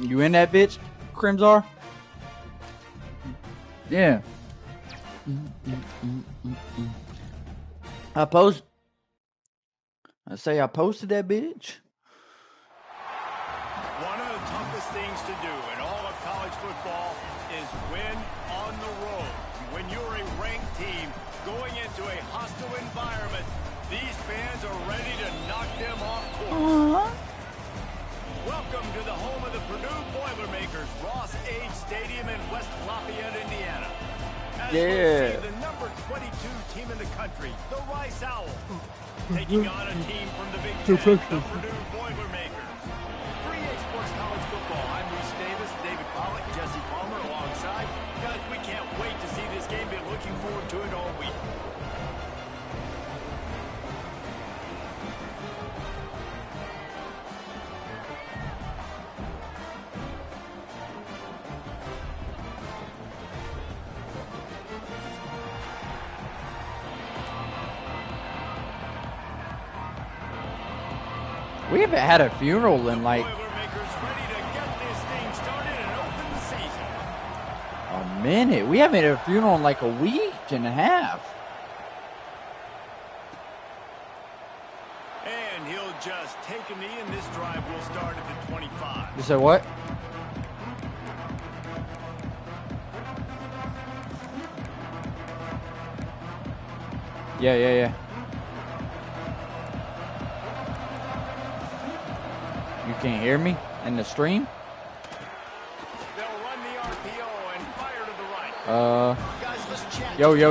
You in that bitch, Crimzar? Yeah. I posted that bitch. One of the toughest things to do in all of college football is win on the road. When you're a ranked team going into a hostile environment, these fans are ready to knock them off course. Welcome to the home of the Purdue Boilermakers, Ross Age Stadium in West Lafayette, Indiana. As we'll see, the number 22 team in the country, the Rice Owls, taking on a team from the Big Ten, the Purdue Boilermakers. For EA Sports College Football, I'm Reese Davis, David Pollack, Jesse Palmer alongside. Guys, we can't wait to see this game. Been looking forward to it all week. We haven't had a funeral in like a minute. We haven't had a funeral in like a week and a half. And he'll just take a knee, and this drive will start at the 25. You said what? Yeah. You can't hear me in the stream? They'll run the RPO and fire to the right. Guys, let's chat. Yo. You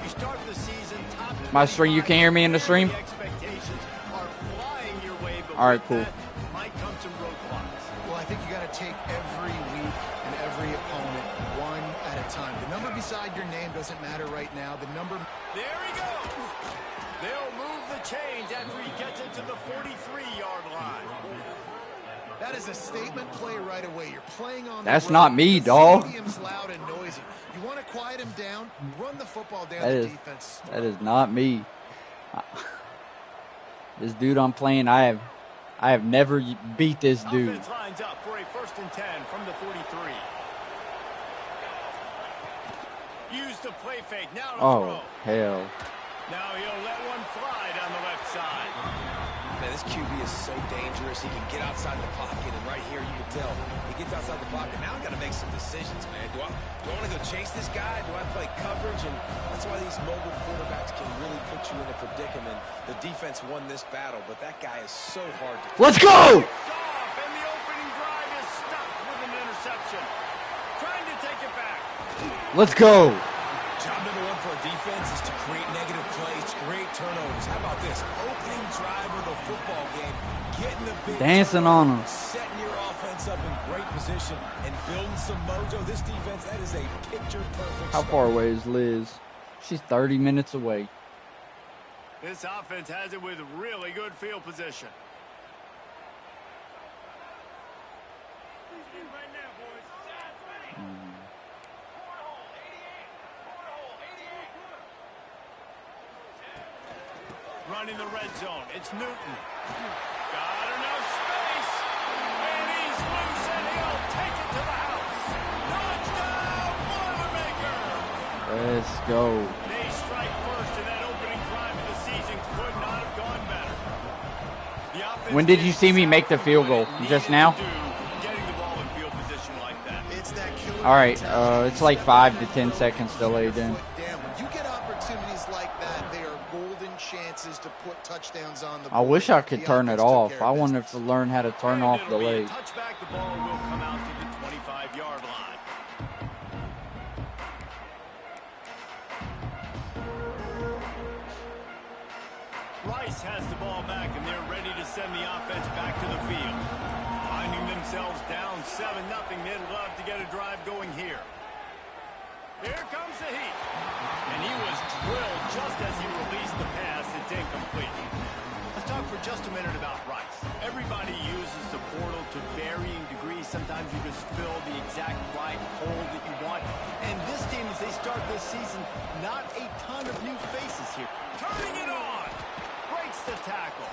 start the season top My stream, you can't hear me in the stream? expectations are flying your way, but all right, cool. Might come some roadblocks. Well, I think you got to take every week and every opponent one at a time. The number beside your name doesn't matter right now. The number. There he goes. They'll move the chains after he gets it to the 43-yard line. That is a statement play right away. You're playing on. That's the not me, dog. The stadium's loud and noisy. You want to quiet him down. Run the football down That the is, defense. that is not me. This dude I'm playing, I have never beat this dude. Offense lines up for a 1st and 10 from the 43. Use the play fake. Now to Oh, throw. hell. Now he'll let one fly down the left side. Man, this QB is so dangerous. He can get outside the pocket, and right here you can tell he gets outside the pocket. Now I got to make some decisions, man. Do I want to go chase this guy? Do I play coverage? And that's why these mobile quarterbacks can really put you in a predicament. The defense won this battle, but that guy is so hard to. Let's go! And the opening drive is stopped with an interception. Trying to take it back. Let's go! Job number one for a defense is to create negative plays, to create turnovers. How about this? Opening drive of the football game, getting the big Dancing on them. setting your offense up in great position and building some mojo. This defense, that is a picture-perfect How far away is Liz? She's 30 minutes away. This offense has it with really good field position. Running the red zone. It's Newton. Got enough space. And he's loose, and he'll take it to the house. Touchdown, Boilermaker. Let's go. They strike first, and that opening drive of the season could not have gone better. The offense When did you see me make the field goal? Just now? Getting the ball in field position like that. It's that killer. All right, it's like 5 to 10 seconds delayed then. When you get opportunities like that, they are golden chances to put touchdowns on the board. I wish I could The turn it offense took off. care I of wanted business. to learn how to turn And off it'll be a delay. touchback. The ball will come out to the 25-yard line. Rice has the ball back, and they're ready to send the offense back to the field. Finding themselves down 7-0, they'd love to get a drive going here. Here comes the heat. And he was drilled just as he released the pass. It's incomplete. Let's talk for just a minute about Rice. Everybody uses the portal to varying degrees. Sometimes you just fill the exact right hole that you want. And this team, as they start this season, not a ton of new faces here. Turning it on. Breaks the tackle.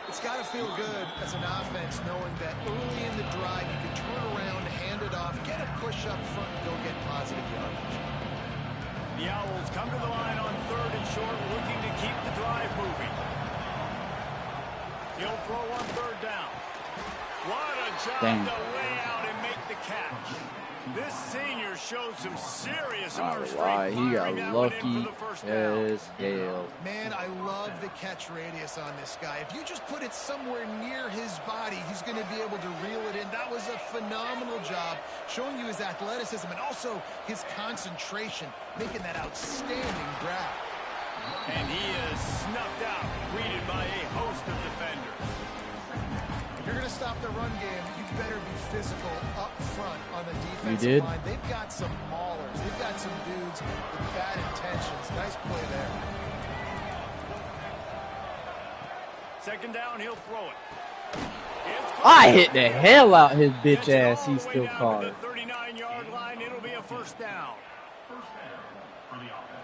It's got to feel good as an offense knowing that early in the drive you can turn around, hand it off, get a push up front, and go get positive yardage. The Owls come to the line on 3rd and short, looking to keep the drive moving. He'll throw on 3rd down. What a job to lay out and make the catch. This senior showed some serious arm strength. He got firing that one in lucky for the first down. as hell. Man, I love the catch radius on this guy. If you just put it somewhere near his body, he's going to be able to reel it in. That was a phenomenal job, showing you his athleticism and also his concentration, making that outstanding grab. And he is snuffed out, greeted by a host of defenders. If you're going to stop the run game, you better be physical up front on the defensive did. line. They've got some maulers. They've got some dudes with bad intentions. Nice play there. 2nd down, he'll throw it. I hit the hell out his bitch ass. He still caught it. 39-yard line. It'll be a 1st down.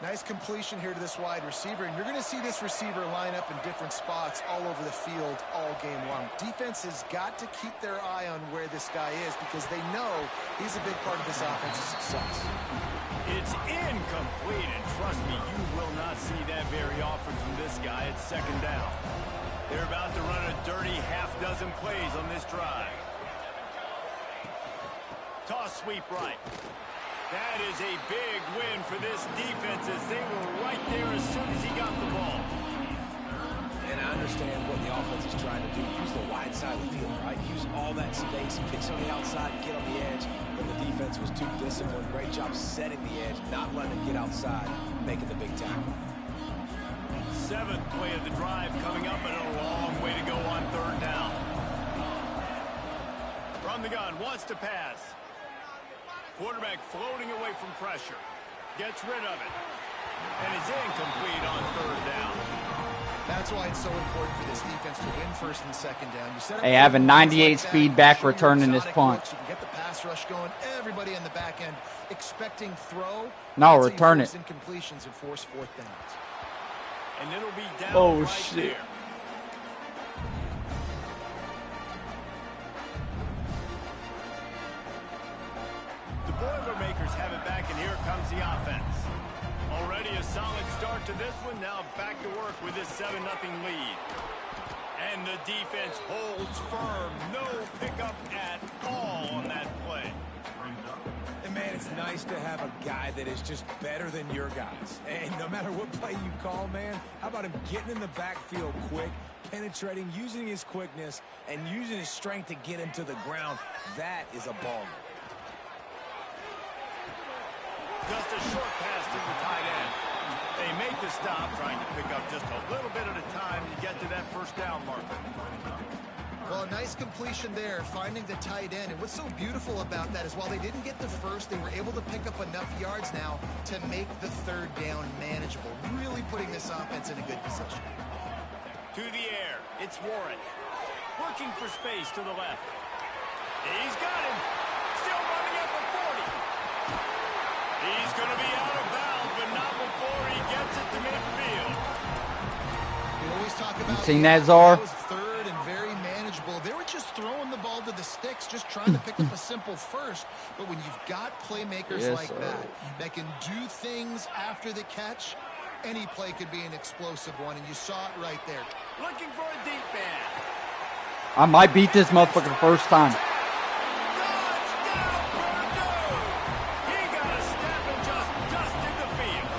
Nice completion here to this wide receiver, and you're going to see this receiver line up in different spots all over the field all game long. Defense has got to keep their eye on where this guy is because they know he's a big part of this offense's success. It's incomplete, and trust me, you will not see that very often from this guy at 2nd down. They're about to run a dirty half-dozen plays on this drive. Toss sweep right. That is a big win for this defense as they were right there as soon as he got the ball. And I understand what the offense is trying to do. Use the wide side of the field, right? Use all that space, pitch on the outside, get on the edge. But the defense was too disciplined. Great job setting the edge, not letting him get outside, making the big tackle. 7th play of the drive coming up, and a long way to go on 3rd down. From the gun, wants to pass. Quarterback floating away from pressure. Gets rid of it. And is incomplete on 3rd down. That's why it's so important for this defense to win 1st and 2nd down. You set up Hey, I have a 98 like speed that, back show your returning this exotic punt. looks, you can get the pass rush going. Everybody in the back end expecting throw. No, That's return how you it. force incompletions and force 4th downs. And it'll be down Oh, right shit. there. The Boilermakers have it back, and here comes the offense. Already a solid start to this one. Now back to work with this 7-0 lead. And the defense holds firm. No pickup at all on that play. And, man, it's nice to have a guy that is just better than your guys. And no matter what play you call, man, how about him getting in the backfield quick, penetrating, using his quickness, and using his strength to get him to the ground? That is a baller. Just a short pass to the tight end. They make the stop, trying to pick up just a little bit at a time to get to that 1st down marker. Well, a nice completion there, finding the tight end. And what's so beautiful about that is while they didn't get the first, they were able to pick up enough yards now to make the 3rd down manageable, really putting this offense in a good position. To the air, it's Warren. Working for space to the left. He's got him. Still running at the 40. He's going to be out of bounds, but not before he gets it to midfield. We always talk about seen that, Czar? That was 3rd and very manageable. They were just throwing the ball to the sticks, just trying to pick up a simple first. But when you've got playmakers Yes, like sir. that can do things after the catch, any play could be an explosive one, and you saw it right there. Looking for a deep man. I might beat this motherfucker the first time. Touchdown, Purdue! He got a step and just dusted the field.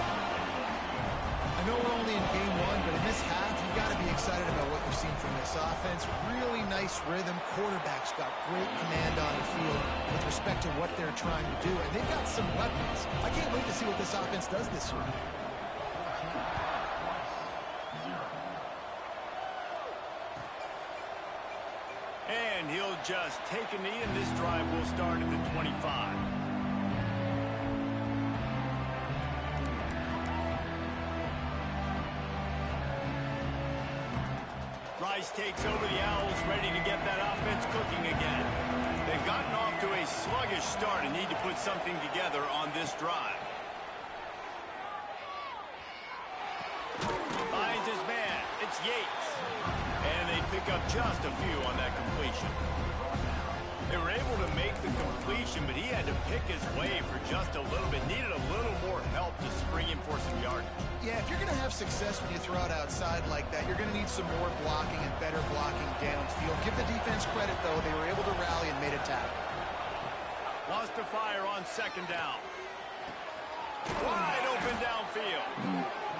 I know we're only in game 1, but in this half, you've got to be excited about what you've seen from this offense. Really nice rhythm. Quarterback's got great command on the field with respect to what they're trying to do, and they've got some weapons. I can't wait to see what this offense does this year. And he'll just take a knee, and this drive will start at the 25. Rice takes over the Owls, ready to get that offense cooking again. They've gotten off to a sluggish start and need to put something together on this drive. Finds his man. It's Yates. And they pick up just a few on that completion. They were able to make the completion, but he had to pick his way for just a little bit. Needed a little more help to spring him for some yardage. Yeah, if you're going to have success when you throw it outside like that, you're going to need some more blocking and better blocking downfield. Give the defense credit, though. They were able to rally and made a tackle. Wants to fire on second down. Wide open downfield.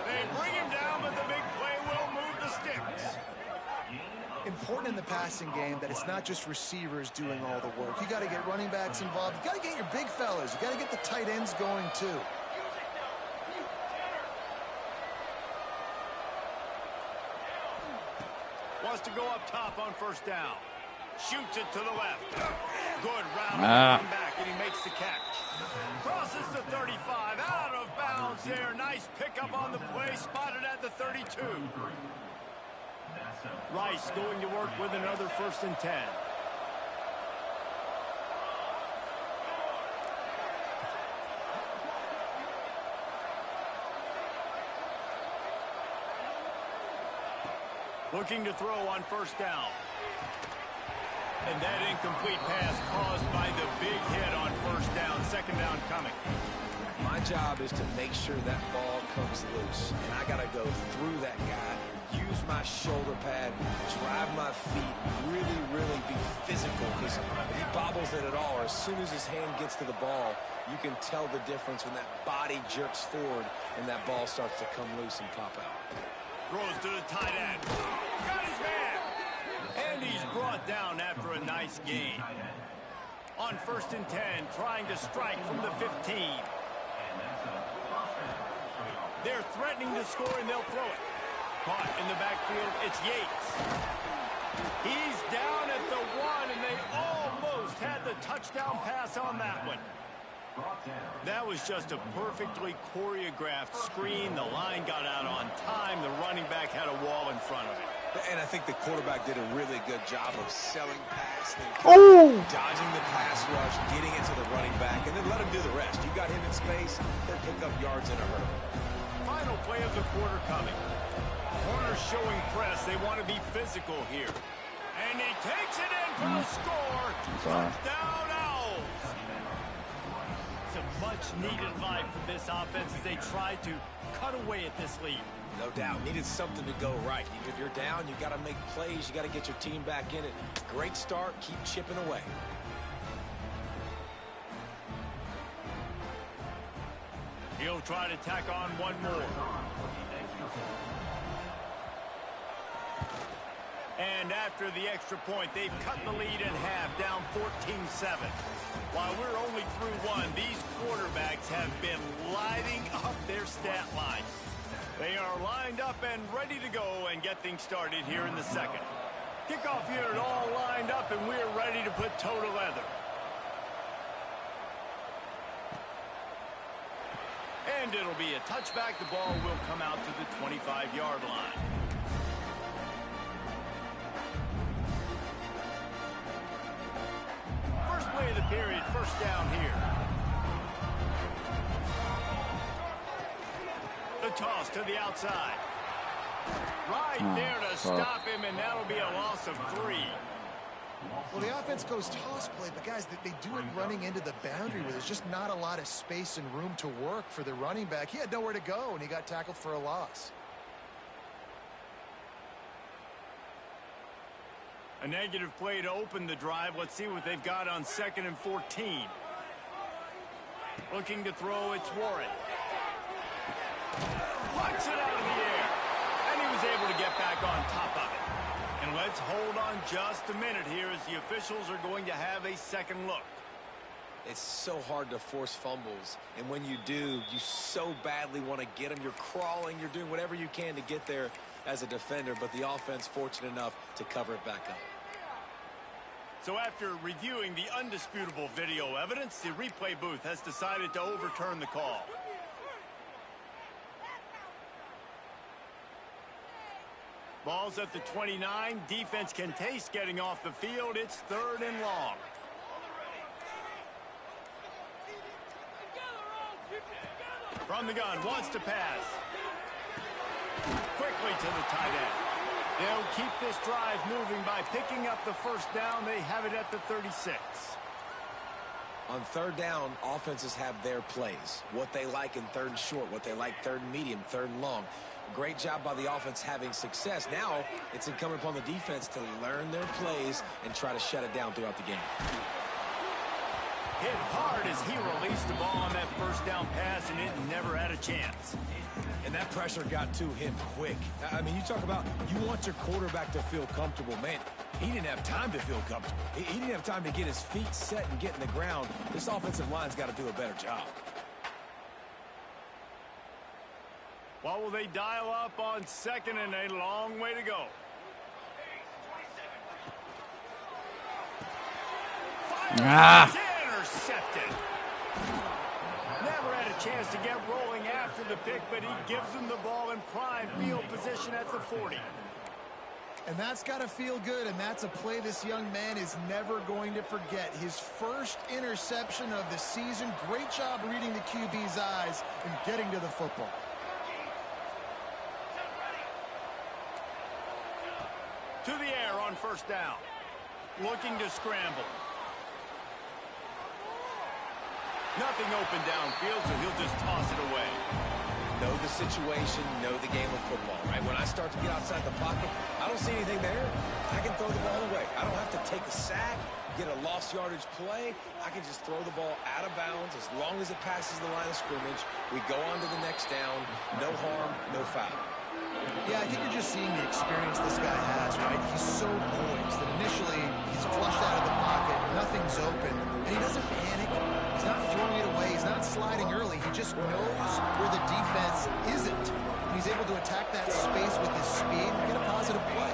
They bring him down, but the big play will move the sticks. Important in the passing game that it's not just receivers doing all the work. You got to get running backs involved. You got to get your big fellas. You got to get the tight ends going too. Wants to go up top on first down. Shoots it to the left. Good route back, and he makes the catch. Crosses the 35, out of bounds there. Nice pickup on the play, spotted at the 32. Rice going to work with another 1st and 10. Looking to throw on first down. And that incomplete pass caused by the big hit on first down. Second down coming. My job is to make sure that ball comes loose. And I got to go through that guy, use my shoulder pad, drive my feet, really be physical. Because if he bobbles it at all, or as soon as his hand gets to the ball, you can tell the difference when that body jerks forward and that ball starts to come loose and pop out. Throws to the tight end. Got his man. And he's brought down after a nice gain. On 1st and 10, trying to strike from the 15. They're threatening to score, and they'll throw it. Caught in the backfield, it's Yates. He's down at the 1, and they almost had the touchdown pass on that one. That was just a perfectly choreographed screen. The line got out on time. The running back had a wall in front of it. And I think the quarterback did a really good job of selling pass, then dodging the pass rush, getting it to the running back, and then let him do the rest. You got him in space, he'll pick up yards in a hurry. Final play of the quarter coming. Corners showing press. They want to be physical here. And he takes it in for the score. Touchdown Owls. It's a much-needed life for this offense as they try to cut away at this lead. No doubt. Needed something to go right. If you're down, you got to make plays. You got to get your team back in it. Great start. Keep chipping away. He'll try to tack on one more. And after the extra point, they've cut the lead in half, down 14-7. While we're only through one, these quarterbacks have been lighting up their stat line. They are lined up and ready to go and get things started here in the second. Kickoff unit all lined up, and we're ready to put toe to leather. And it'll be a touchback. The ball will come out to the 25-yard line. First play of the period, first down here. The toss to the outside. Right there to stop him, and that'll be a loss of 3. Well, the offense goes toss play, but guys, they do it running into the boundary where there's just not a lot of space and room to work for the running back. He had nowhere to go, and he got tackled for a loss. A negative play to open the drive. Let's see what they've got on 2nd and 14. Looking to throw, it's Warren. Flies it out of the air, and he was able to get back on top of it. And let's hold on just a minute here as the officials are going to have a second look. It's so hard to force fumbles, and when you do, you so badly want to get them. You're crawling, you're doing whatever you can to get there as a defender, but the offense fortunate enough to cover it back up. So after reviewing the undisputable video evidence, the replay booth has decided to overturn the call. Ball's at the 29. Defense can taste getting off the field. It's 3rd and long. From the gun, wants to pass. Quickly to the tight end. They'll keep this drive moving by picking up the first down. They have it at the 36. On third down, offenses have their plays. What they like in third and short, what they like third and medium, third and long. Great job by the offense having success. Now it's incumbent upon the defense to learn their plays and try to shut it down throughout the game. Hit hard as he released the ball on that first down pass, and it never had a chance. And that pressure got to him quick. I mean, you talk about you want your quarterback to feel comfortable. Man, he didn't have time to feel comfortable. He didn't have time to get his feet set and get in the ground. This offensive line's got to do a better job. What will they dial up on second and a long way to go? Intercepted. Never had a chance to get rolling after the pick, but he gives them the ball in prime field position at the 40. And that's got to feel good, and that's a play this young man is never going to forget. His first interception of the season. Great job reading the QB's eyes and getting to the football. To the air on first down. Looking to scramble. Nothing open downfield, so he'll just toss it away. Know the situation, know the game of football, right? When I start to get outside the pocket, I don't see anything there. I can throw the ball away. I don't have to take a sack, get a lost yardage play. I can just throw the ball out of bounds as long as it passes the line of scrimmage. We go on to the next down. No harm, no foul. Yeah, I think you're just seeing the experience this guy has, right? He's so poised that initially he's flushed out of the pocket, nothing's open, and he doesn't panic. He's not throwing it away. He's not sliding early. He just knows where the defense isn't. And he's able to attack that space with his speed and get a positive play.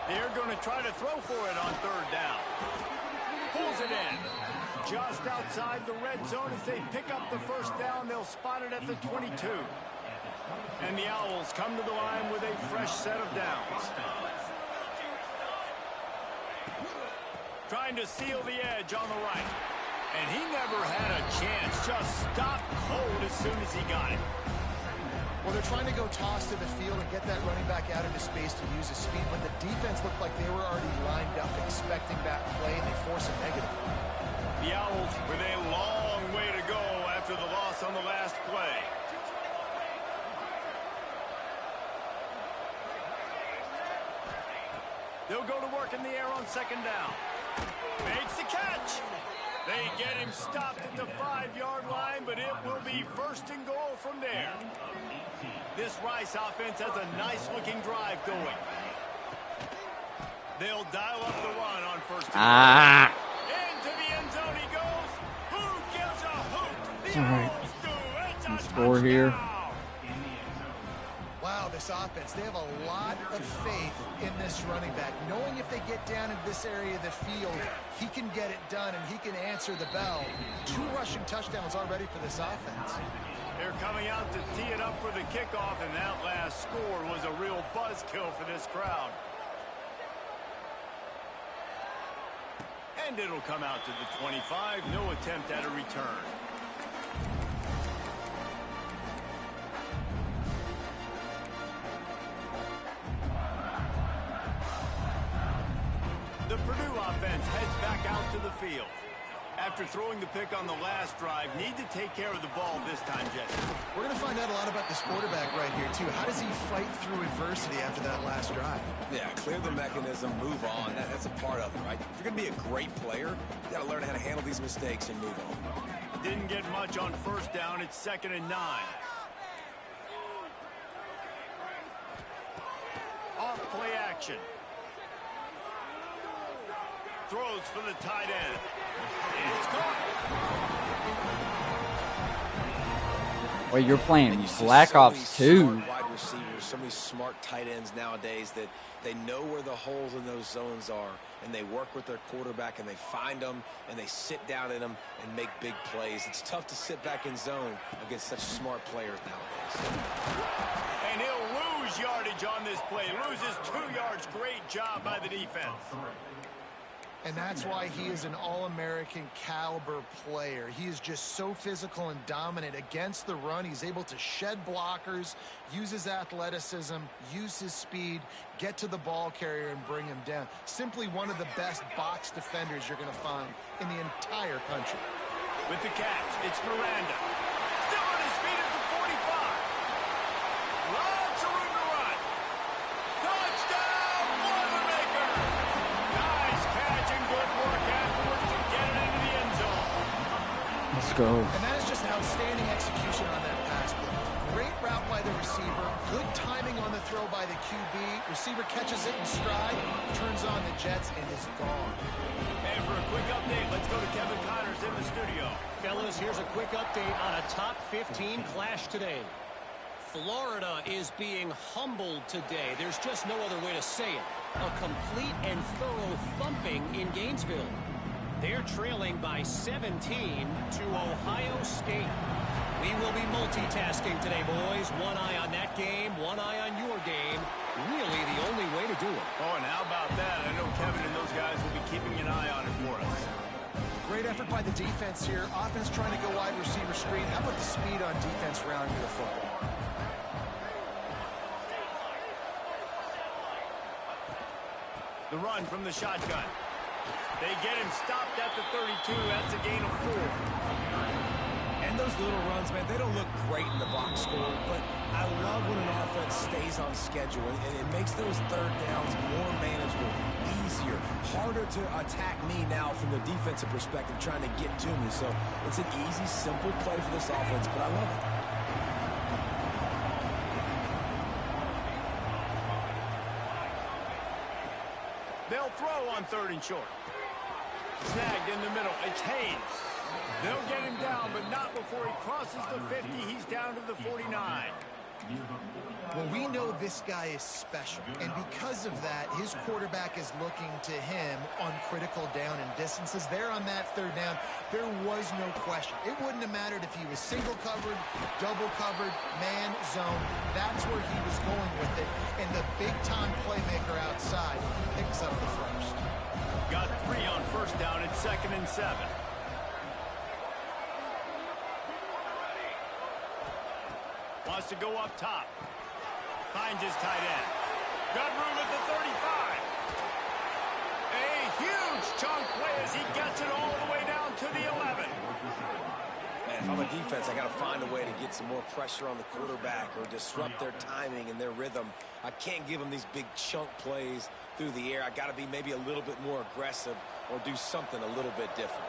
They're going to try to throw for it on third down. Pulls it in. Just outside the red zone as they pick up the first down. They'll spot it at the 22. And the Owls come to the line with a fresh set of downs. Trying to seal the edge on the right. And he never had a chance. Just stopped cold as soon as he got it. Well, they're trying to go toss to the field and get that running back out into space to use his speed, but the defense looked like they were already lined up expecting that play, and they force a negative. The Owls with a long way to go after the loss on the last play. They'll go to work in the air on second down. Makes the catch. They get him stopped at the 5-yard line, but it will be first and goal from there. This Rice offense has a nice-looking drive going. They'll dial up the run on first and goal. Into the end zone he goes. Who gives a hoot? The Owls do. It's a score touchdown. here. Wow, this offense, they have a lot of faith in this running back, knowing if they get down in this area of the field, he can get it done and he can answer the bell. 2 rushing touchdowns already for this offense. They're coming out to tee it up for the kickoff, and that last score was a real buzzkill for this crowd. And it'll come out to the 25. No attempt at a return. The Purdue offense heads back out to the field. After throwing the pick on the last drive, need to take care of the ball this time, Jesse. We're going to find out a lot about this quarterback right here, too. How does he fight through adversity after that last drive? Yeah, clear the mechanism, move on. That's a part of it, right? If you're going to be a great player, you got to learn how to handle these mistakes and move on. Didn't get much on first down. It's 2nd and 9. Off play action. Throws for the tight end. It's caught. Well, you're playing So Black many Ops 2. smart wide receivers, so many smart tight ends nowadays that they know where the holes in those zones are, and they work with their quarterback, and they find them, and they sit down in them and make big plays. It's tough to sit back in zone against such smart players nowadays. And he'll lose yardage on this play. Loses 2 yards. Great job by the defense. And that's why he is an All-American caliber player. He is just so physical and dominant against the run. He's able to shed blockers, use his athleticism, use his speed, get to the ball carrier and bring him down. Simply one of the best box defenders you're going to find in the entire country. With the catch, it's Miranda. Still on his feet at the 45. Lots of room to run. Touchdown, Boilermaker! Nice catch and good work afterwards to get it into the end zone. Let's go. And that is just outstanding execution on that pass play. Great route by the receiver. Good timing on the throw by the QB. Receiver catches it in stride, turns on the jets, and is gone. And for a quick update, let's go to Kevin Connors in the studio. Fellas, here's a quick update on a top 15 clash today. Florida is being humbled today. There's just no other way to say it. A complete and thorough thumping in Gainesville. They're trailing by 17 to Ohio State. We will be multitasking today, boys. One eye on that game, one eye on your game. Really the only way to do it. Oh, and how about that? I know Kevin and those guys will be keeping an eye on it for us. Great effort by the defense here. Offense trying to go wide receiver screen. How about the speed on defense rounding the football? The run from the shotgun. They get him stopped at the 32. That's a gain of 4. And those little runs, man, they don't look great in the box score, but I love when an offense stays on schedule, and it makes those third downs more manageable, easier, harder to attack me now from the defensive perspective, trying to get to me. So it's an easy, simple play for this offense, but I love it. They'll throw on 3rd and short. Snagged in the middle. It's Haynes. They'll get him down, but not before he crosses the 50. He's down to the 49. Well, we know this guy is special, and because of that, his quarterback is looking to him on critical down and distances. There on that 3rd down, there was no question. It wouldn't have mattered if he was single covered, double covered, man, zone. That's where he was going with it, and the big-time playmaker outside picks up the first. Got 3 on 1st down. It's 2nd and 7. Wants to go up top. Finds his tight end. Got room at the 35. A huge chunk play as he gets it all the way down to the 11. Man, if I'm a defense, I got to find a way to get some more pressure on the quarterback or disrupt their timing and their rhythm. I can't give them these big chunk plays through the air. I got to be maybe a little bit more aggressive or do something a little bit different.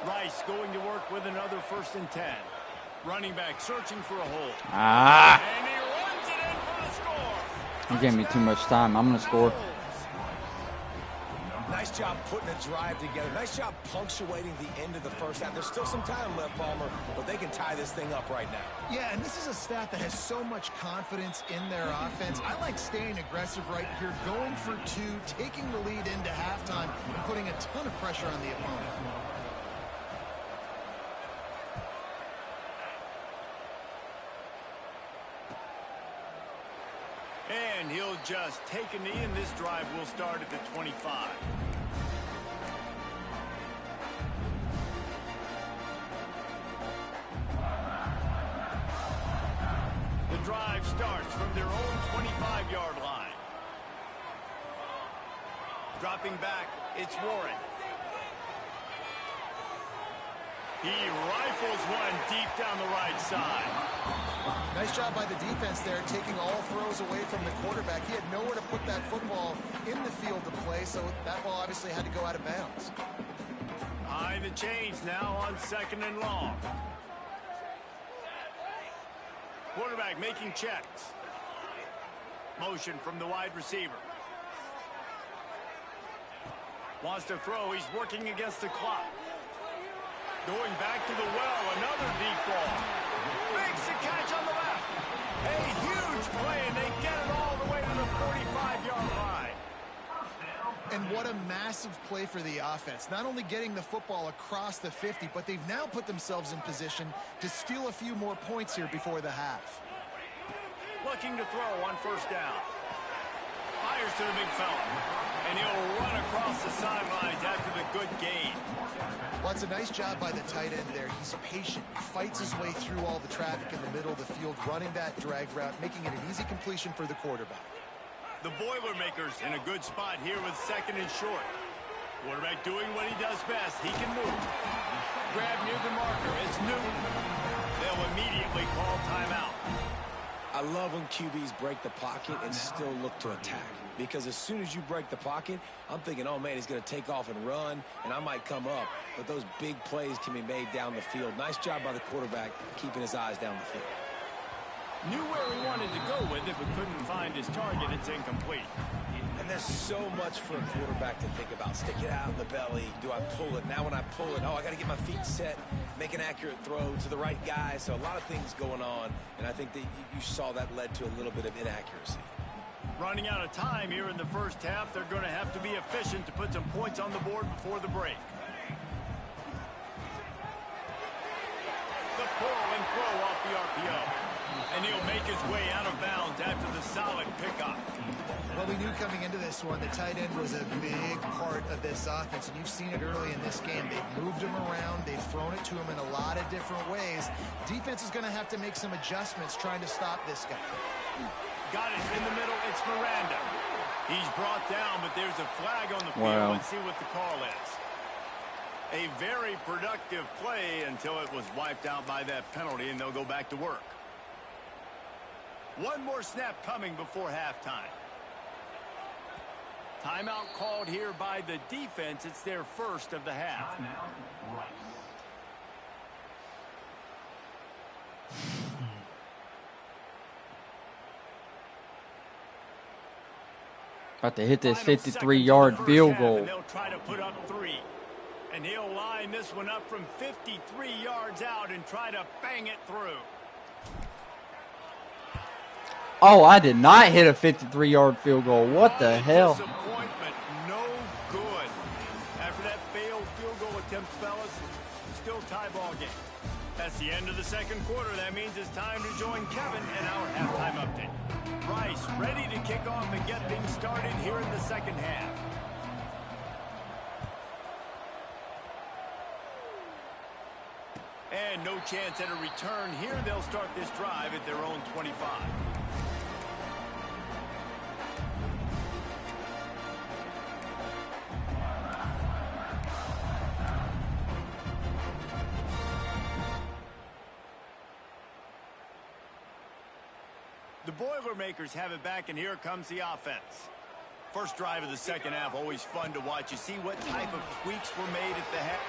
Rice going to work with another 1st and 10. Running back searching for a hole. And he runs it in for the score. You gave me too much time. I'm going to score. Nice job putting a drive together. Nice job punctuating the end of the first half. There's still some time left, Palmer, but they can tie this thing up right now. Yeah, and this is a staff that has so much confidence in their offense. I like staying aggressive right here, going for 2, taking the lead into halftime, and putting a ton of pressure on the opponent. And he'll just take a knee, and this drive will start at the 25. The drive starts from their own 25-yard line. Dropping back, it's Warren. He rifles one deep down the right side. Nice job by the defense there, taking all throws away from the quarterback. He had nowhere to put that football in the field to play, so that ball obviously had to go out of bounds. Behind the chains now on 2nd and long. Quarterback making checks. Motion from the wide receiver. Wants to throw. He's working against the clock. Going back to the well. Another deep ball. Makes the catch on the left. A huge play, and they get it all the way to the 45-yard line. And what a massive play for the offense. Not only getting the football across the 50, but they've now put themselves in position to steal a few more points here before the half. Looking to throw on 1st down. Fires to the big fella. And he'll run across the sidelines at good gain. Well, it's a nice job by the tight end there. He's patient. He fights his way through all the traffic in the middle of the field, running that drag route, making it an easy completion for the quarterback. The Boilermakers in a good spot here with 2nd and short. Quarterback doing what he does best. He can move. Grab near the marker. It's Newton. They'll immediately call timeout. I love when QBs break the pocket and still look to attack. Because as soon as you break the pocket, I'm thinking, oh, man, he's going to take off and run, and I might come up. But those big plays can be made down the field. Nice job by the quarterback keeping his eyes down the field. Knew where he wanted to go with it, but couldn't find his target. It's incomplete. And there's so much for a quarterback to think about. Stick it out in the belly. Do I pull it? Now when I pull it, oh, I got to get my feet set, make an accurate throw to the right guy. So a lot of things going on, and I think that you saw that led to a little bit of inaccuracy. Running out of time here in the first half. They're going to have to be efficient to put some points on the board before the break. The pull and throw off the RPO. And he'll make his way out of bounds after the solid pickup. Well, we knew coming into this one, the tight end was a big part of this offense, and you've seen it early in this game. They've moved him around. They've thrown it to him in a lot of different ways. Defense is going to have to make some adjustments trying to stop this guy. Got it in the middle. It's Miranda. He's brought down, but there's a flag on the field. Wow. Let's see what the call is. A very productive play until it was wiped out by that penalty, and they'll go back to work. One more snap coming before halftime. Timeout called here by the defense. It's their first of the half. About to hit this 53-yard field goal. And they'll try to put up 3. And he'll line this one up from 53 yards out and try to bang it through. Oh, I did not hit a 53-yard field goal. What the hell? Disappointment, no good. After that failed field goal attempt, fellas, still tie ball game. That's the end of the second quarter. That means it's time to join Kevin in our halftime update. Rice ready to kick off and get things started here in the second half. And no chance at a return here. They'll start this drive at their own 25. The Boilermakers have it back, and here comes the offense. First drive of the second half, always fun to watch. You see what type of tweaks were made at the half.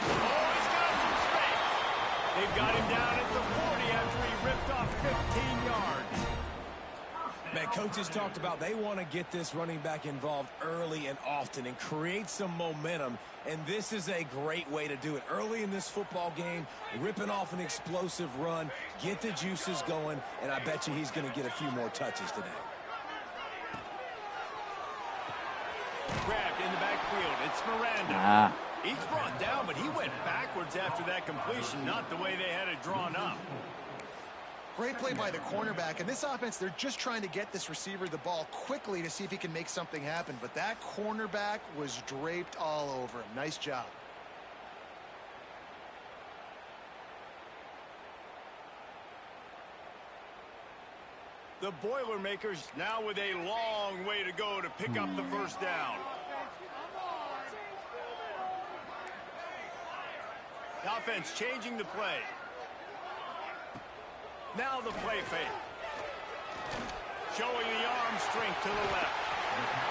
Oh, he's got some space. They've got him down at the 40 after he ripped off 15 yards. Man, coaches talked about they want to get this running back involved early and often and create some momentum, and this is a great way to do it. Early in this football game, ripping off an explosive run, get the juices going, and I bet you he's going to get a few more touches today. Grabbed in the backfield. It's Miranda. He's brought down, but he went backwards after that completion, not the way they had it drawn up. Great play by the cornerback. In this offense, they're just trying to get this receiver the ball quickly to see if he can make something happen. But that cornerback was draped all over him. Nice job. The Boilermakers now with a long way to go to pick up the first down. The offense changing the play. Now the play fake. Showing the arm strength to the left.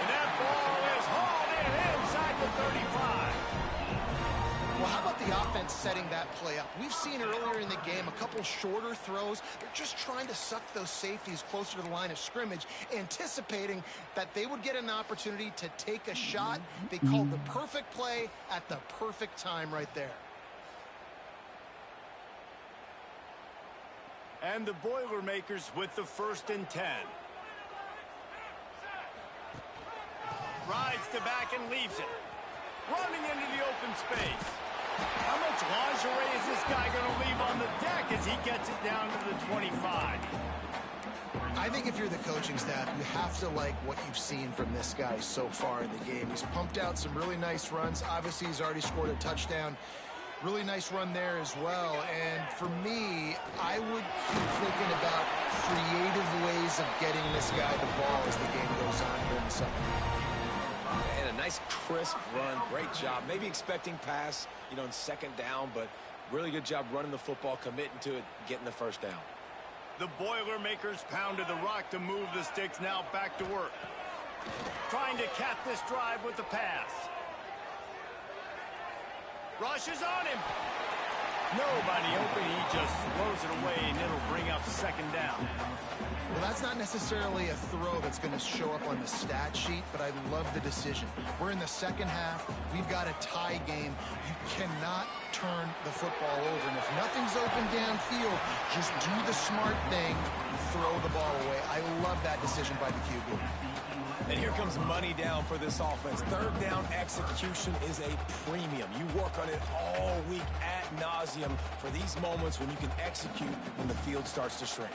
And that ball is hauled in inside the 35. Well, how about the offense setting that play up? We've seen earlier in the game a couple shorter throws. They're just trying to suck those safeties closer to the line of scrimmage, anticipating that they would get an opportunity to take a shot. They called the perfect play at the perfect time right there. And the Boilermakers with the 1st and 10. Rides to back and leaves it. Running into the open space. How much lingerie is this guy going to leave on the deck as he gets it down to the 25? I think if you're the coaching staff, you have to like what you've seen from this guy so far in the game. He's pumped out some really nice runs. Obviously, he's already scored a touchdown. Really nice run there as well. And for me, I would keep thinking about creative ways of getting this guy the ball as the game goes on here in the second half. And a nice crisp run. Great job. Maybe expecting pass, you know, in second down, but really good job running the football, committing to it, getting the first down. The Boilermakers pounded the rock to move the sticks. Now back to work. Trying to cap this drive with the pass. Rushes on him. Nobody open. He just throws it away, and it'll bring up second down. Well, that's not necessarily a throw that's going to show up on the stat sheet, but I love the decision. We're in the second half. We've got a tie game. You cannot turn the football over. And if nothing's open downfield, just do the smart thing and throw the ball away. I love that decision by the QB. And here comes money down for this offense. Third down execution is a premium. You work on it all week ad nauseum for these moments when you can execute when the field starts to shrink.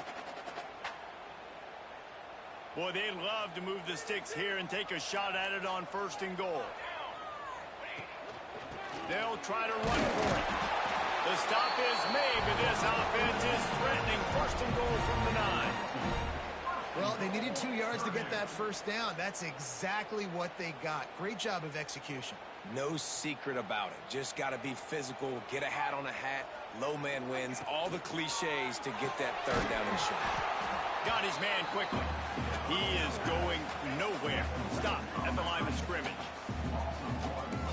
Boy, they love to move the sticks here and take a shot at it on 1st and goal. They'll try to run for it. The stop is made, but this offense is threatening 1st and goal from the 9. Well, they needed 2 yards to get that first down. That's exactly what they got. Great job of execution. No secret about it. Just got to be physical, get a hat on a hat, low man wins, all the cliches to get that third down and short. Got his man quickly. He is going nowhere. Stop at the line of scrimmage.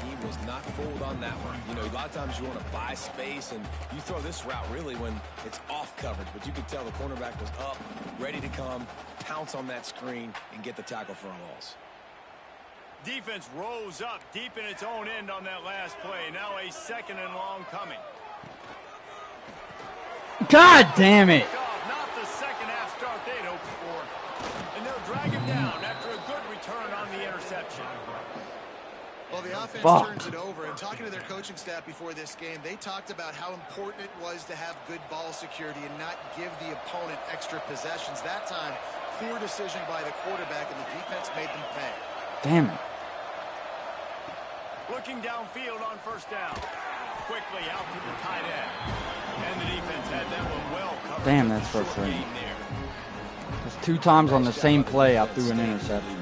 He was not fooled on that one. You know, a lot of times you want to buy space, and you throw this route really when it's off coverage. But you could tell the cornerback was up, ready to come, pounce on that screen, and get the tackle for a loss. Defense rose up deep in its own end on that last play. Now a 2nd and long coming. God damn it. Not the second half start they'd hoped for. And they'll drag him down after a good return on the interception. Well, the offense turns it over, and talking to their coaching staff before this game, they talked about how important it was to have good ball security and not give the opponent extra possessions. That time, poor decision by the quarterback, and the defense made them pay. Damn it. Looking downfield on 1st down. Quickly out to the tight end. And the defense had that one well covered. Damn, that's frustrating. There's 2 times on the same play I threw an interception.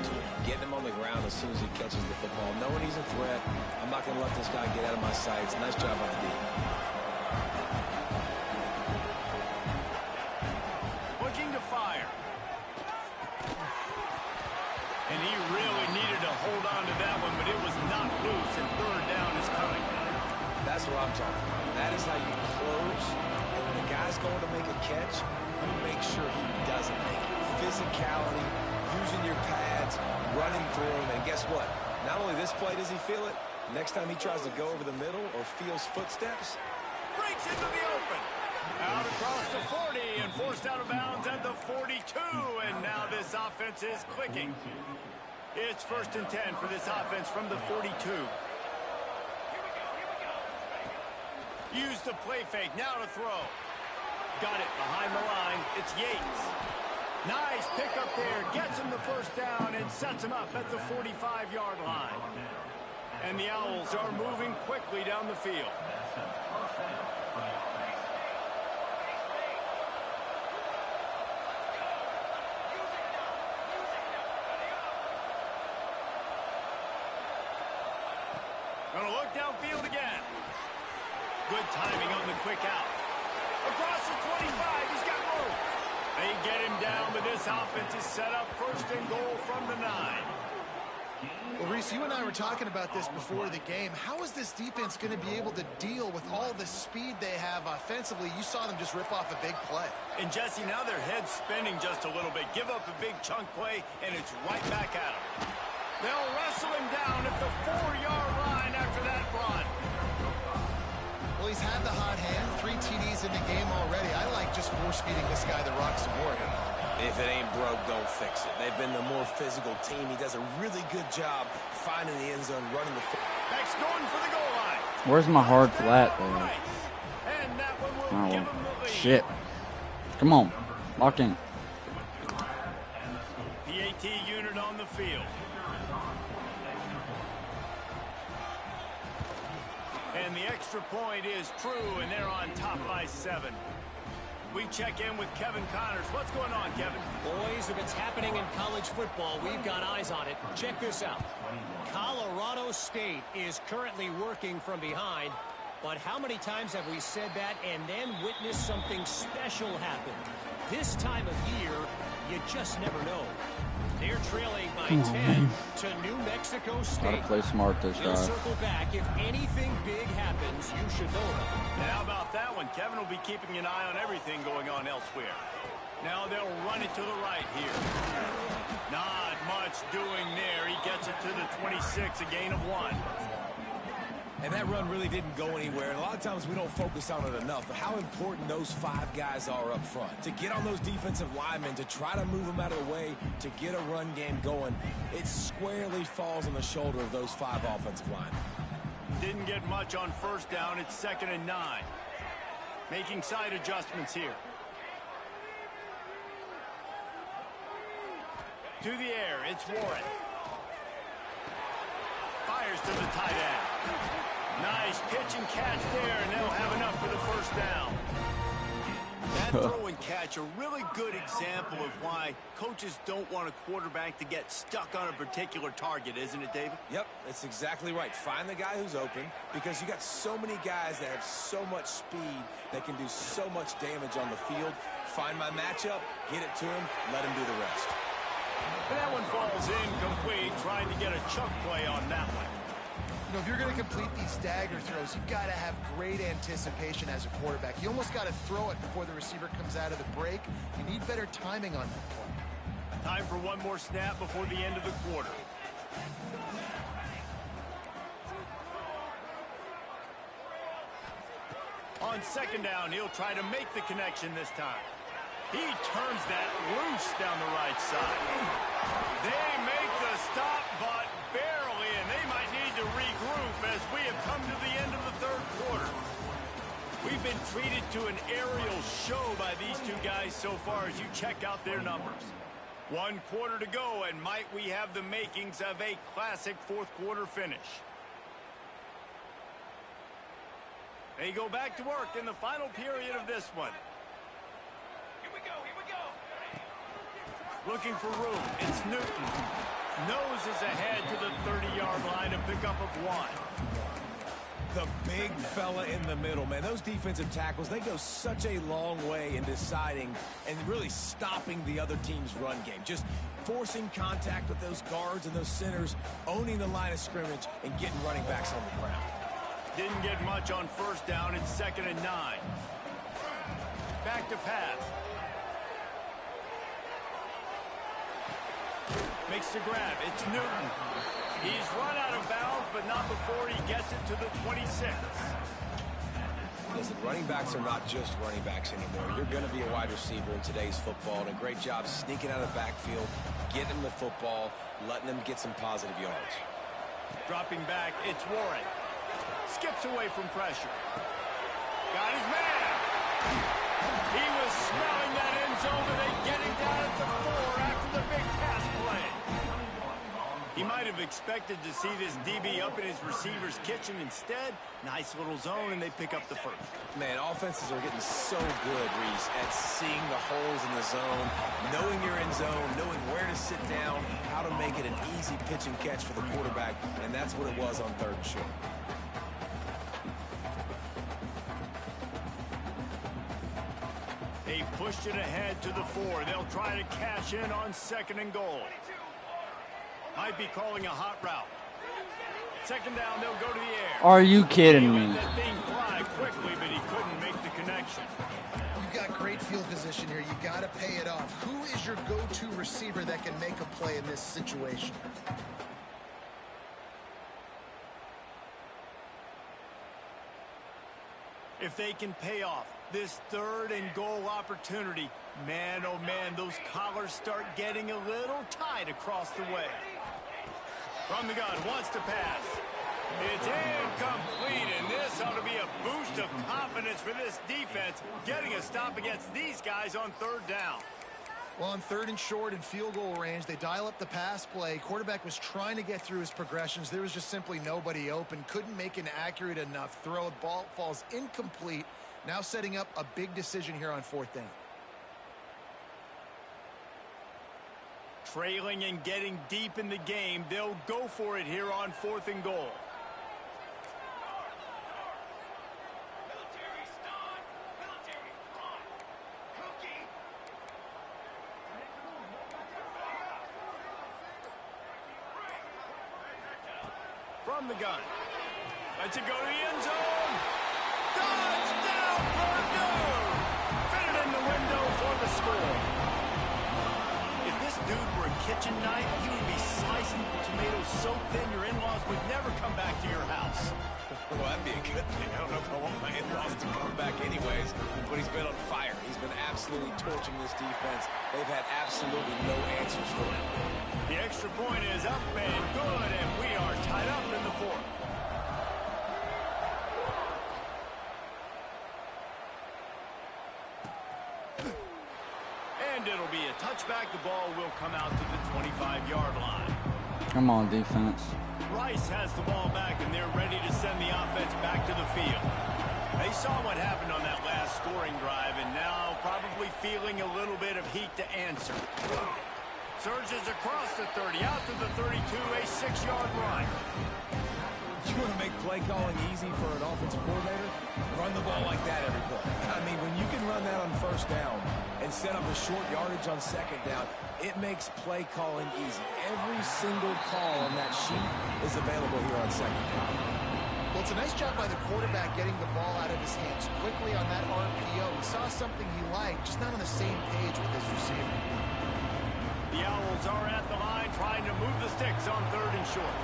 Getting him on the ground as soon as he catches the football. Knowing he's a threat, I'm not going to let this guy get out of my sights. Nice job on the D. Looking to fire. And he really needed to hold on to that one, but it was not loose, and 3rd down is coming. That's what I'm talking about. That is how you close. And when a guy's going to make a catch, you make sure he doesn't make it. Physicality, using your pads, running through him, and guess what? Not only this play does he feel it, next time he tries to go over the middle or feels footsteps, Breaks into the open. Out across the 40 and forced out of bounds at the 42, and now this offense is clicking. It's 1st and 10 for this offense from the 42. Use the play fake, now to throw. Got it behind the line, it's Yates. Nice pick up there, gets him the 1st down and sets him up at the 45-yard line. And the Owls are moving quickly down the field. Gonna look downfield again. Good timing on the quick out. Across the 25, he's got room. They get him down, but this offense is set up 1st and goal from the 9. Well, Reese, you and I were talking about this before the game. How is this defense going to be able to deal with all the speed they have offensively? You saw them just rip off a big play. And Jesse, now their head's spinning just a little bit. Give up a big chunk play, and it's right back at them. They'll wrestle him down at the 4-yard line after that run. Well, he's had the hot hand, 3 TDs in the game already. I like just force-feeding this guy the rock some more here. if it ain't broke, don't fix it. They've been the more physical team. He does a really good job finding the end zone, running the football. Next going for the goal line. Where's my hard flat, though? And that one will Oh, give him the lead. shit. Come on. Lock in. PT unit on the field. And the extra point is true, and they're on top by 7. We check in with Kevin Connors. What's going on, Kevin? Boys, if it's happening in college football, we've got eyes on it. Check this out. Colorado State is currently working from behind, but how many times have we said that and then witnessed something special happen? This time of year, you just never know. They're trailing by 10 to New Mexico State. Gotta play smart this We'll guy. circle back. If anything big happens, you should know about it. And how about that one? Kevin will be keeping an eye on everything going on elsewhere. Now they'll run it to the right here. Not much doing there. He gets it to the 26, a gain of 1. And that run really didn't go anywhere. And a lot of times we don't focus on it enough, but how important those 5 guys are up front. To get on those defensive linemen, to try to move them out of the way, to get a run game going, it squarely falls on the shoulder of those 5 offensive linemen. Didn't get much on first down. It's 2nd and 9. Making side adjustments here. To the air, it's Warren. Fires to the tight end. Nice pitch and catch there, and they'll have enough for the first down. That throw and catch, a really good example of why coaches don't want a quarterback to get stuck on a particular target, isn't it, David? Yep, that's exactly right. Find the guy who's open, because you got so many guys that have so much speed that can do so much damage on the field. Find my matchup, get it to him, let him do the rest. And that one falls incomplete, trying to get a chuck play on that one. You know, if you're going to complete these stagger throws, you've got to have great anticipation as a quarterback. You almost got to throw it before the receiver comes out of the break. You need better timing on that play. Time for one more snap before the end of the quarter. On 2nd down, he'll try to make the connection this time. He turns that loose down the right side. They make the stop, but barely, and they might need to regroup as we have come to the end of the 3rd quarter. We've been treated to an aerial show by these 2 guys so far as you check out their numbers. 1 quarter to go, and might we have the makings of a classic 4th quarter finish. They go back to work in the final period of this one. Looking for room. It's Newton. Noses ahead to the 30-yard line, a pickup of 1. The big fella in the middle, man. Those defensive tackles, they go such a long way in deciding and really stopping the other team's run game. Just forcing contact with those guards and those centers, owning the line of scrimmage, and getting running backs on the ground. Didn't get much on first down. It's 2nd and 9. Back to pass. Makes the grab. It's Newton. He's run out of bounds, but not before he gets it to the 26. Listen, running backs are not just running backs anymore. You're going to be a wide receiver in today's football, and a great job sneaking out of the backfield, getting the football, letting them get some positive yards. Dropping back, it's Warren. Skips away from pressure. Got his man. He was smelling that end zone, and they get him down at the 4 after the big pass play. He might have expected to see this DB up in his receiver's kitchen. Instead, nice little zone, and they pick up the first. Man, offenses are getting so good, Reese, at seeing the holes in the zone, knowing you're in zone, knowing where to sit down, how to make it an easy pitch and catch for the quarterback, and that's what it was on 3rd and short. They pushed it ahead to the 4. They'll try to cash in on 2nd and goal. Might be calling a hot route. 2nd down, they'll go to the air. Are you kidding He me? let that thing fly quickly, but he couldn't make the connection. You've got great field position here. You got to pay it off. Who is your go-to receiver that can make a play in this situation? If they can pay off this 3rd and goal opportunity, man, oh man, those collars start getting a little tight across the way. From the gun, wants to pass. It's incomplete, and this ought to be a boost of confidence for this defense, getting a stop against these guys on 3rd down. Well, on 3rd and short and field goal range, they dial up the pass play. Quarterback was trying to get through his progressions. There was just simply nobody open. Couldn't make an accurate enough throw. The ball falls incomplete. Now setting up a big decision here on 4th down. Trailing and getting deep in the game, they'll go for it here on 4th and goal. From the gun. Lets it go to the end zone. Touchdown, Purdue! Fit it in the window for the score. If this dude were a kitchen knife, he would be slicing tomatoes so thin your in-laws would never come back to your house. Well, that'd be a good thing. I don't know if I want my in-laws to come back anyways, but he's been on fire. He's been absolutely torching this defense. They've had absolutely no answers for him. The extra point is up and good, and we are tied up in the 4th. And it'll be a touchback. The ball will come out to the 25-yard line. Come on, defense. Rice has the ball back, and they're ready to send the offense back to the field. They saw what happened on that last scoring drive, and now probably feeling a little bit of heat to answer. Surges across the 30, out to the 32, a 6-yard run. You want to make play calling easy for an offensive coordinator? Run the ball like that every play. I mean, when you can run that on 1st down and set up a short yardage on 2nd down, it makes play calling easy. Every single call on that sheet is available here on 2nd down. Well, it's a nice job by the quarterback getting the ball out of his hands quickly on that RPO. He saw something he liked, just not on the same page with his receiver. The Owls are at the line trying to move the sticks on 3rd and short.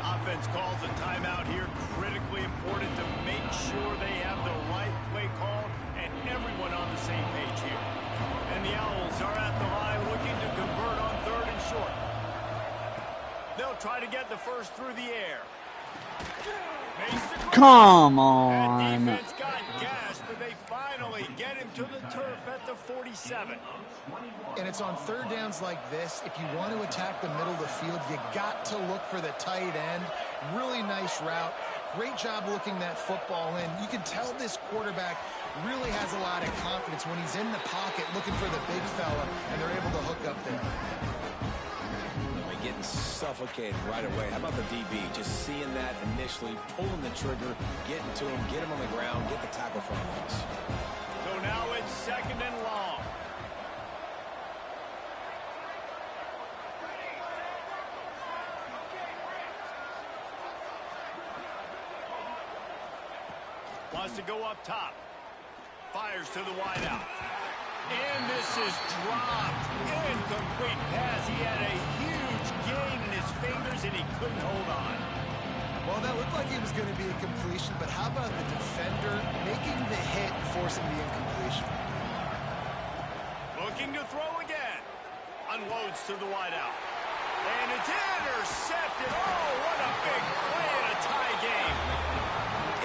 Offense calls a timeout here. Critically important to make sure they have the right play call and everyone on the same page here. And the Owls are at the line looking to convert on 3rd and short. They'll try to get the first through the air. Come That on. defense got gashed, but they finally get him to the turf at the 47. And it's on 3rd downs like this. If you want to attack the middle of the field, you got to look for the tight end. Really nice route. Great job looking that football in. You can tell this quarterback really has a lot of confidence when he's in the pocket looking for the big fella, and they're able to hook up there. Getting suffocated right away. How about the DB? Just seeing that initially, pulling the trigger, getting to him, get him on the ground, get the tackle from him. So now it's 2nd and long. Wants to go up top. Fires to the wideout. And this is dropped. Incomplete pass. He had a huge gain in his fingers, and he couldn't hold on. Well, that looked like it was going to be a completion, but how about the defender making the hit and forcing the incompletion? Looking to throw again. Unloads to the wideout. And it's intercepted. Oh, what a big play in a tie game.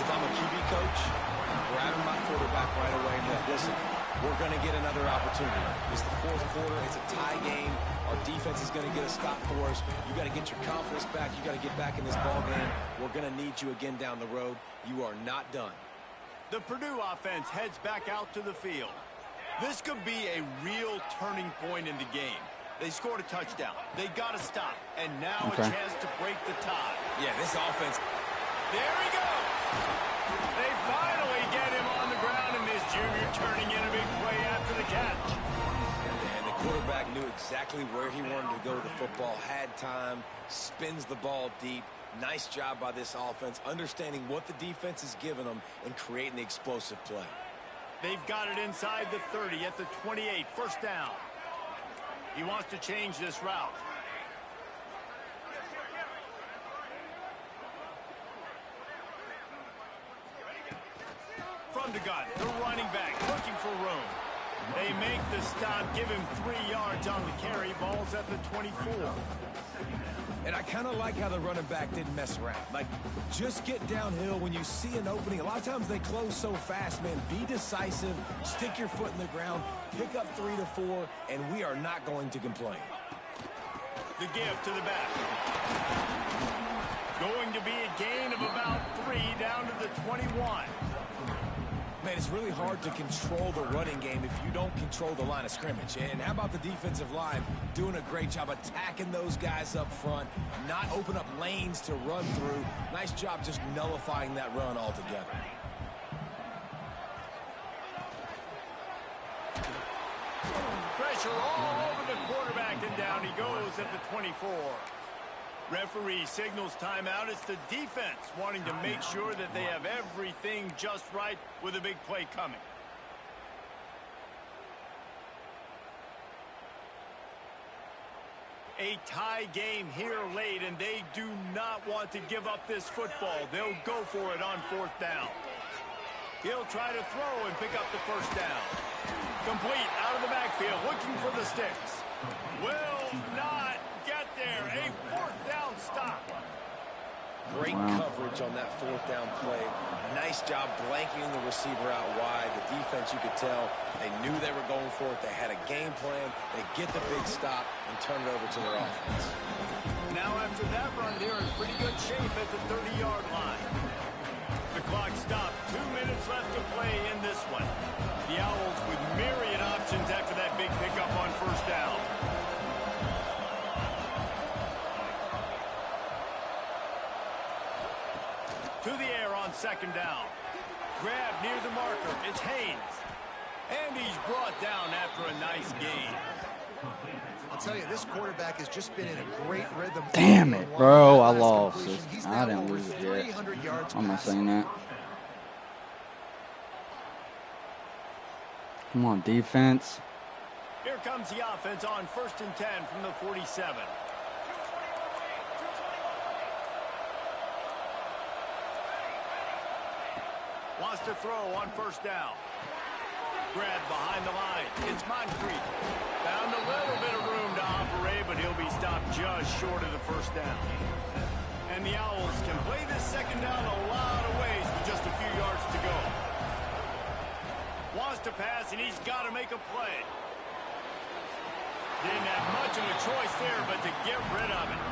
If I'm a QB coach, I'm grabbing my quarterback right away and like, listen, we're going to get another opportunity. It's the 4th quarter. It's a tie game. Our defense is going to get a stop for us. You got to get your confidence back. You got to get back in this ball game. We're going to need you again down the road. You are not done. The Purdue offense heads back out to the field. This could be a real turning point in the game. They scored a touchdown. They got to stop. And now a chance to break the tie. Yeah, this offense. There he goes. They finally get him on the ground, and this junior turning in a big play after the catch. And the quarterback knew exactly where he wanted to go with the football, had time, spins the ball deep. Nice job by this offense, understanding what the defense is giving them and creating the explosive play. They've got it inside the 30 at the 28, 1st down. He wants to change this route. From the gun, the running back looking for room. They make the stop, give him 3 yards on the carry. Ball's at the 24. And I kind of like how the running back didn't mess around. Like, just get downhill when you see an opening. A lot of times they close so fast, man. Be decisive, stick your foot in the ground, pick up 3 to 4, and we are not going to complain. The give to the back. Going to be a gain of about 3 down to the 21. Man, it's really hard to control the running game if you don't control the line of scrimmage. And how about the defensive line doing a great job attacking those guys up front, not open up lanes to run through. Nice job just nullifying that run altogether. Pressure all over the quarterback, and down he goes at the 24. Referee signals timeout. It's the defense wanting to make sure that they have everything just right with a big play coming. A tie game here late, and they do not want to give up this football. They'll go for it on 4th down. He'll try to throw and pick up the 1st down. Complete out of the backfield, looking for the sticks. Will not get there. A 4th down stop. Great coverage on that 4th down play. Nice job blanking the receiver out wide. The defense, you could tell, they knew they were going for it. They had a game plan. They get the big stop and turn it over to their offense. Now after that run, they're in pretty good shape at the 30-yard line. The clock stopped. 2 minutes left to play in this one. The Owls with myriad options after that big pickup on 1st down. To the air on 2nd down. Grab near the marker. It's Haynes. And he's brought down after a nice gain. I'll tell you, this quarterback has just been in a great rhythm. Damn it, bro. I lost this. I didn't lose it yet. I'm not saying that. Come on, defense. Here comes the offense on 1st and 10 from the 47. Wants to throw on 1st down. Grab behind the line. It's Moncrief. Found a little bit of room to operate, but he'll be stopped just short of the 1st down. And the Owls can play this 2nd down a lot of ways with just a few yards to go. Wants to pass, and he's got to make a play. Didn't have much of a choice there, but to get rid of it.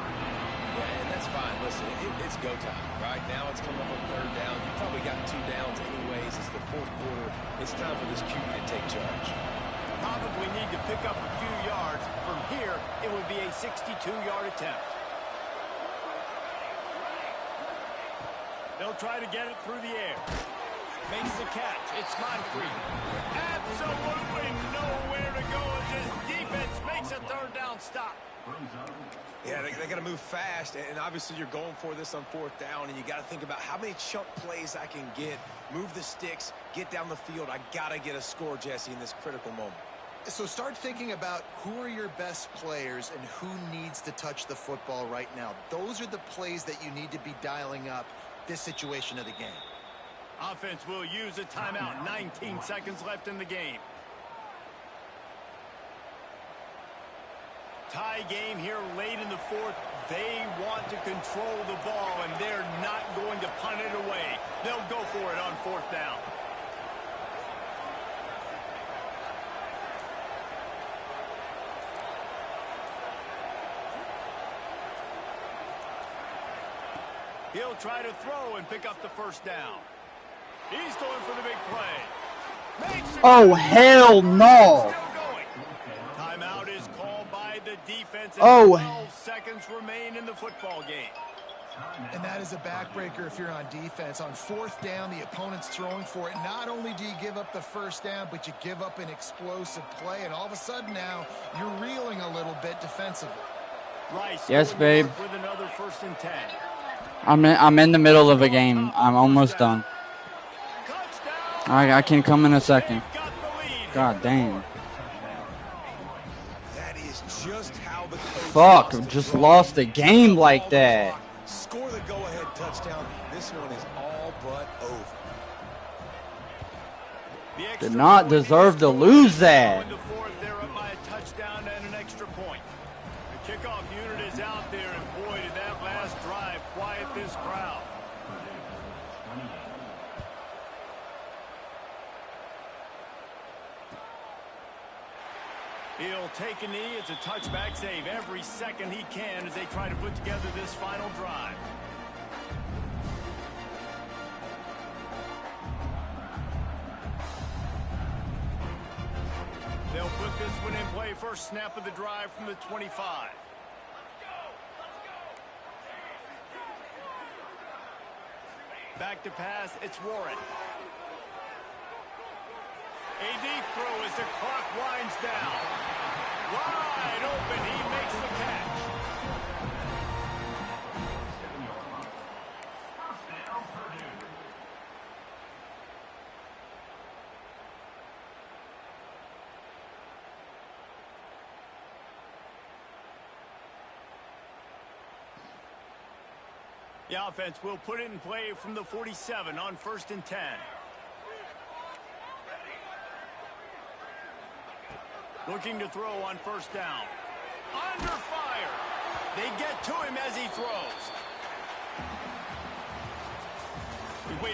Yeah, and that's fine. Listen, it's go time. Right now it's coming up on 3rd down. You probably got 2 downs anyways. It's the 4th quarter. It's time for this QB to take charge. Probably need to pick up a few yards. From here, it would be a 62-yard attempt. They'll try to get it through the air. Makes the catch. It's Moncrief. Absolutely nowhere to go as his defense makes a 3rd down stop. Yeah, they got to move fast, and obviously you're going for this on 4th down, and you got to think about how many chunk plays I can get, move the sticks, get down the field. I got to get a score, Jesse, in this critical moment. So start thinking about who are your best players and who needs to touch the football right now. Those are the plays that you need to be dialing up this situation of the game. Offense will use a timeout. 19 seconds left in the game. Tie game here late in the 4th. They want to control the ball, and they're not going to punt it away. They'll go for it on 4th down. He'll try to throw and pick up the 1st down. He's going for the big play. Oh, hell no. Timeout is called by the defense. Oh. 12 seconds remain in the football game. And that is a backbreaker if you're on defense. On 4th down, the opponent's throwing for it. Not only do you give up the 1st down, but you give up an explosive play. And all of a sudden now, you're reeling a little bit defensively. Rice, yes, babe. With another 1st and 10. I'm in the middle of a game. I'm almost done. I can come in a second. God damn. That is just how the Fuck, just lost a game like that. Score the go-ahead touchdown. This one is all but over. Did not deserve to lose that. They're up by a touchdown and an extra point. The kickoff unit is out there, and boy, did that last drive quiet this crowd. He'll take a knee. It's a touchback save every second he can as they try to put together this final drive. They'll put this one in play. First snap of the drive from the 25. Back to pass. It's Warren. A deep throw as the clock winds down. Wide open. He makes the catch. The offense will put it in play from the 47 on 1st and 10. Looking to throw on 1st down. Under fire. They get to him as he throws.